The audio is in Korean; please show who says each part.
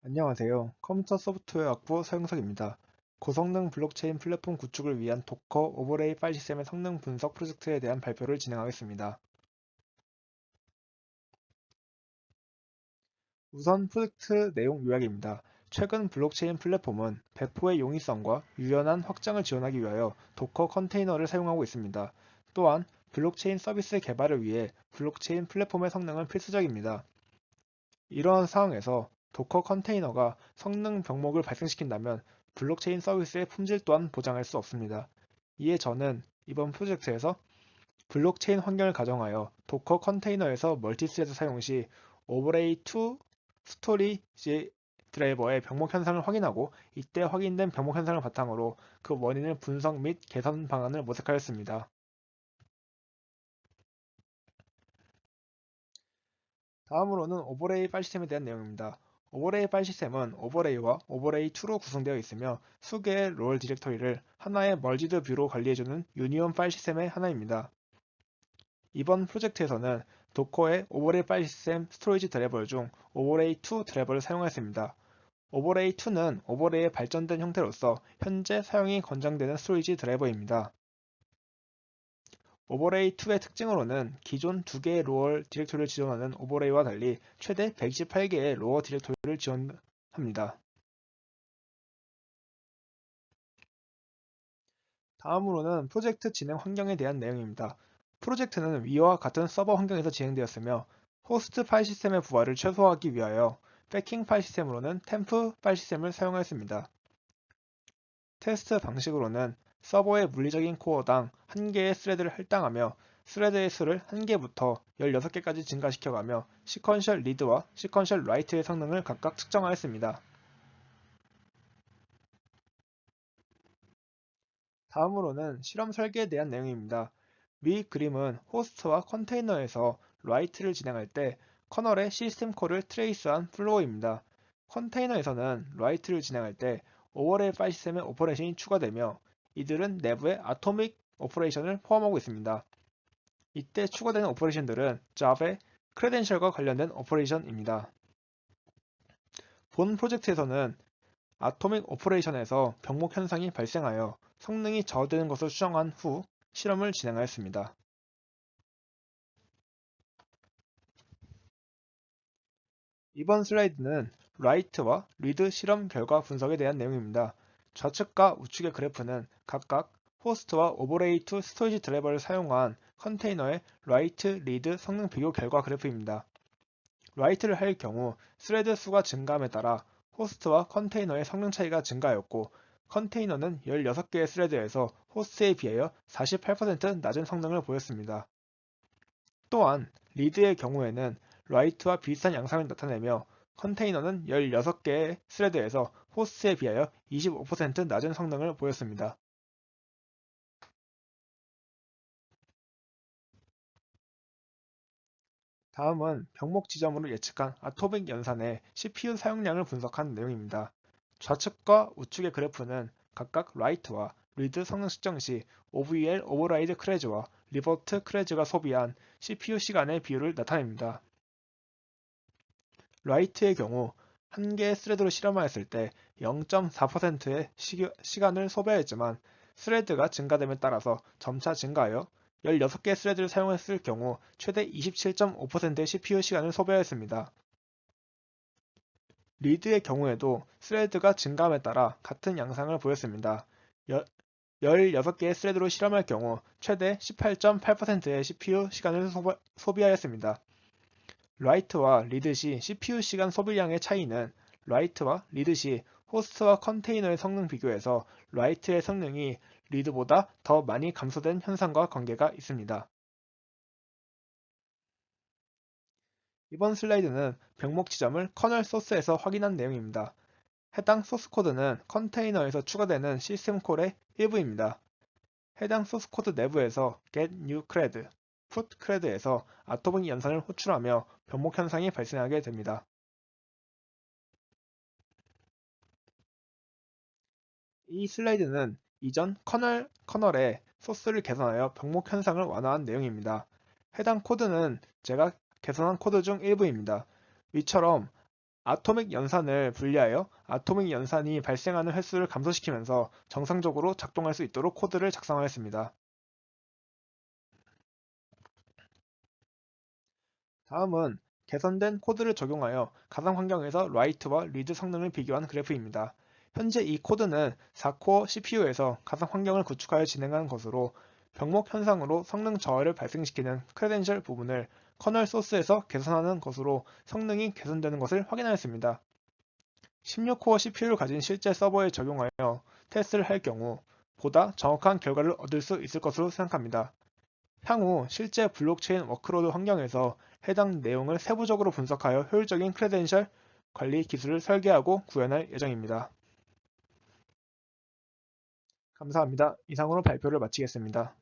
Speaker 1: 안녕하세요. 컴퓨터 소프트웨어 학부 서영석입니다. 고성능 블록체인 플랫폼 구축을 위한 도커 오버레이 파일 시스템의 성능 분석 프로젝트에 대한 발표를 진행하겠습니다. 우선 프로젝트 내용 요약입니다. 최근 블록체인 플랫폼은 배포의 용이성과 유연한 확장을 지원하기 위하여 도커 컨테이너를 사용하고 있습니다. 또한 블록체인 서비스 개발을 위해 블록체인 플랫폼의 성능은 필수적입니다. 이러한 상황에서 도커 컨테이너가 성능 병목을 발생시킨다면 블록체인 서비스의 품질 또한 보장할 수 없습니다. 이에 저는 이번 프로젝트에서 블록체인 환경을 가정하여 도커 컨테이너에서 멀티스레드 사용 시 오버레이 2 스토리지 드라이버의 병목 현상을 확인하고 이때 확인된 병목 현상을 바탕으로 그 원인을 분석 및 개선 방안을 모색하였습니다. 다음으로는 오버레이 파일 시스템에 대한 내용입니다. 오버레이 파일 시스템은 오버레이와 오버레이2로 구성되어 있으며 수개의 롤 디렉터리를 하나의 멀지드 뷰로 관리해주는 유니온 파일 시스템의 하나입니다. 이번 프로젝트에서는 도커의 오버레이 파일 시스템 스토리지 드라이버 중 오버레이2 드라이버를 사용하였습니다. 오버레이2는 오버레이의 발전된 형태로서 현재 사용이 권장되는 스토리지 드라이버입니다. 오버레이2의 특징으로는 기존 2개의 로어 디렉토리를 지원하는 오버레이와 달리 최대 128개의 로어 디렉토리를 지원합니다. 다음으로는 프로젝트 진행 환경에 대한 내용입니다. 프로젝트는 위와 같은 서버 환경에서 진행되었으며 호스트 파일 시스템의 부하를 최소화하기 위하여 패킹 파일 시스템으로는 템프 파일 시스템을 사용하였습니다. 테스트 방식으로는 서버의 물리적인 코어당 1개의 스레드를 할당하며 스레드의 수를 1개부터 16개까지 증가시켜가며 시퀀셜 리드와 시퀀셜 라이트의 성능을 각각 측정하였습니다. 다음으로는 실험 설계에 대한 내용입니다. 위 그림은 호스트와 컨테이너에서 라이트를 진행할 때 커널의 시스템 콜을 트레이스한 플로우입니다. 컨테이너에서는 라이트를 진행할 때 오버레이 파일 시스템의 오퍼레이션이 추가되며 이들은 내부의 아토믹 오퍼레이션을 포함하고 있습니다. 이때 추가되는 오퍼레이션들은 Java의 크레덴셜과 관련된 오퍼레이션입니다. 본 프로젝트에서는 아토믹 오퍼레이션에서 병목 현상이 발생하여 성능이 저하되는 것을 추정한 후 실험을 진행하였습니다. 이번 슬라이드는 라이트와 리드 실험 결과 분석에 대한 내용입니다. 좌측과 우측의 그래프는 각각 호스트와 오버레이2 스토리지 드라이버를 사용한 컨테이너의 라이트, 리드 성능 비교 결과 그래프입니다. 라이트를 할 경우 스레드 수가 증가함에 따라 호스트와 컨테이너의 성능 차이가 증가하였고 컨테이너는 16개의 스레드에서 호스트에 비하여 48% 낮은 성능을 보였습니다. 또한 리드의 경우에는 라이트와 비슷한 양상을 나타내며 컨테이너는 16개의 스레드에서 호스트에 비하여 25% 낮은 성능을 보였습니다. 다음은 병목 지점으로 예측한 아토믹 연산의 CPU 사용량을 분석한 내용입니다. 좌측과 우측의 그래프는 각각 라이트와 리드 성능 측정 시 OVL 오버라이드 크레즈와 리버트 크레즈가 소비한 CPU 시간의 비율을 나타냅니다. 라이트의 경우 한 개의 스레드로 실험하였을 때 0.4%의 시간을 소비하였지만 스레드가 증가됨에 따라서 점차 증가하여 16개 스레드를 사용했을 경우 최대 27.5%의 CPU 시간을 소비하였습니다. 리드의 경우에도 스레드가 증가함에 따라 같은 양상을 보였습니다. 16개의 스레드로 실험할 경우 최대 18.8%의 CPU 시간을 소비하였습니다. 라이트와 리드 시 CPU 시간 소비량의 차이는 라이트와 리드 시 호스트와 컨테이너의 성능 비교에서 라이트의 성능이 리드보다 더 많이 감소된 현상과 관계가 있습니다. 이번 슬라이드는 병목 지점을 커널 소스에서 확인한 내용입니다. 해당 소스 코드는 컨테이너에서 추가되는 시스템 콜의 일부입니다. 해당 소스 코드 내부에서 get new cred, put cred에서 아토믹 연산을 호출하며 병목 현상이 발생하게 됩니다. 이 슬라이드는 이전 커널의 소스를 개선하여 병목 현상을 완화한 내용입니다. 해당 코드는 제가 개선한 코드 중 일부입니다. 위처럼 아토믹 연산을 분리하여 아토믹 연산이 발생하는 횟수를 감소시키면서 정상적으로 작동할 수 있도록 코드를 작성하였습니다. 다음은 개선된 코드를 적용하여 가상 환경에서 라이트와 리드 성능을 비교한 그래프입니다. 현재 이 코드는 4코어 CPU에서 가상 환경을 구축하여 진행한 것으로 병목 현상으로 성능 저하를 발생시키는 크레덴셜 부분을 커널 소스에서 개선하는 것으로 성능이 개선되는 것을 확인하였습니다. 16코어 CPU를 가진 실제 서버에 적용하여 테스트를 할 경우 보다 정확한 결과를 얻을 수 있을 것으로 생각합니다. 향후 실제 블록체인 워크로드 환경에서 해당 내용을 세부적으로 분석하여 효율적인 크레덴셜 관리 기술을 설계하고 구현할 예정입니다. 감사합니다. 이상으로 발표를 마치겠습니다.